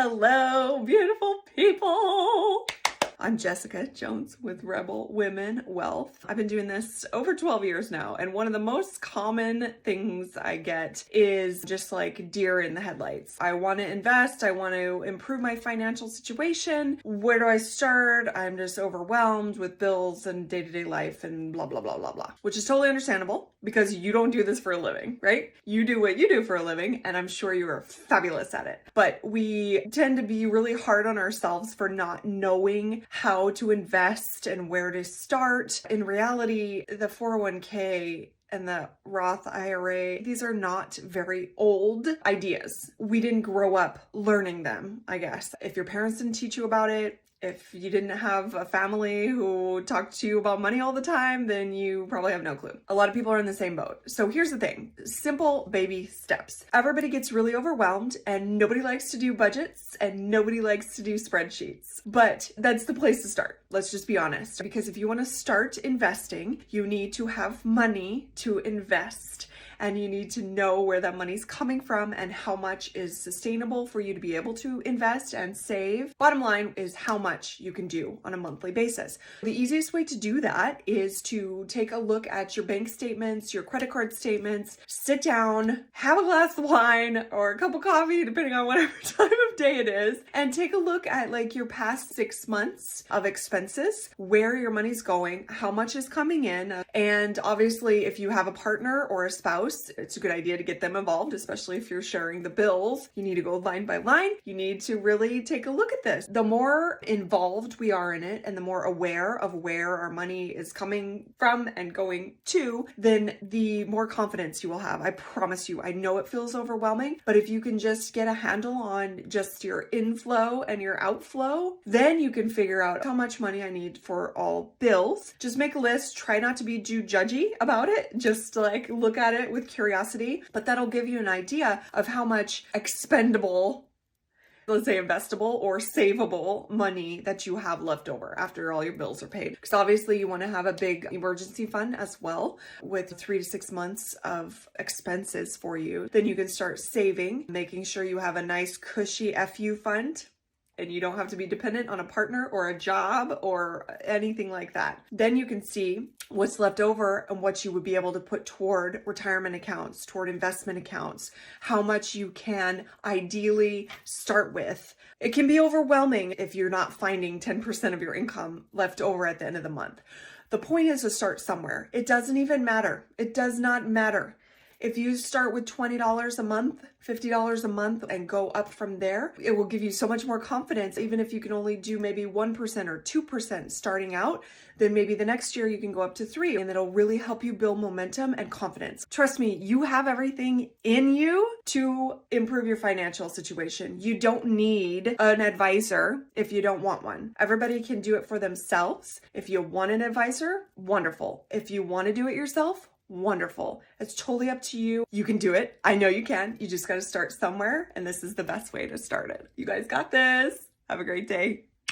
Hello, beautiful people. I'm Jessica Jones with Rebel Women Wealth. I've been doing this over 12 years now, and one of the most common things I get is just like deer in the headlights. I want to invest, I want to improve my financial situation. Where do I start? I'm just overwhelmed with bills and day-to-day life and blah, blah, blah, blah, blah, which is totally understandable because you don't do this for a living, right? You do what you do for a living, and I'm sure you are fabulous at it. But we tend to be really hard on ourselves for not knowing how to invest and where to start. In reality, the 401k and the Roth IRA, these are not very old ideas. We didn't grow up learning them, I guess. If your parents didn't teach you about it, if you didn't have a family who talked to you about money all the time, then you probably have no clue. A lot of people are in the same boat. So here's the thing, simple baby steps. Everybody gets really overwhelmed and nobody likes to do budgets and nobody likes to do spreadsheets, but that's the place to start. Let's just be honest, because if you want to start investing, you need to have money to invest. And you need to know where that money's coming from and how much is sustainable for you to be able to invest and save. Bottom line is how much you can do on a monthly basis. The easiest way to do that is to take a look at your bank statements, your credit card statements, sit down, have a glass of wine or a cup of coffee, depending on whatever time of day it is, and take a look at like your past 6 months of expenses, where your money's going, how much is coming in. And obviously, if you have a partner or a spouse, it's a good idea to get them involved, especially if you're sharing the bills. You need to go line by line. You need to really take a look at this. The more involved we are in it and the more aware of where our money is coming from and going to, then the more confidence you will have. I promise you, I know it feels overwhelming, but if you can just get a handle on just your inflow and your outflow, then you can figure out how much money I need for all bills. Just make a list. Try not to be too judgy about it. Just like look at it with curiosity, but that'll give you an idea of how much expendable, let's say investable or savable money that you have left over after all your bills are paid. Because obviously you want to have a big emergency fund as well with 3 to 6 months of expenses for you. Then you can start saving, making sure you have a nice cushy FU fund and you don't have to be dependent on a partner or a job or anything like that. Then you can see what's left over and what you would be able to put toward retirement accounts, toward investment accounts, how much you can ideally start with. It can be overwhelming if you're not finding 10% of your income left over at the end of the month. The point is to start somewhere. It doesn't even matter. It does not matter. If you start with $20 a month, $50 a month and go up from there, it will give you so much more confidence. Even if you can only do maybe 1% or 2% starting out, then maybe the next year you can go up to 3%, and it'll really help you build momentum and confidence. Trust me, you have everything in you to improve your financial situation. You don't need an advisor if you don't want one. Everybody can do it for themselves. If you want an advisor, wonderful. If you want to do it yourself, wonderful. It's totally up to you. You can do it. I know you can. You just got to start somewhere, and this is the best way to start it. You guys got this. Have a great day.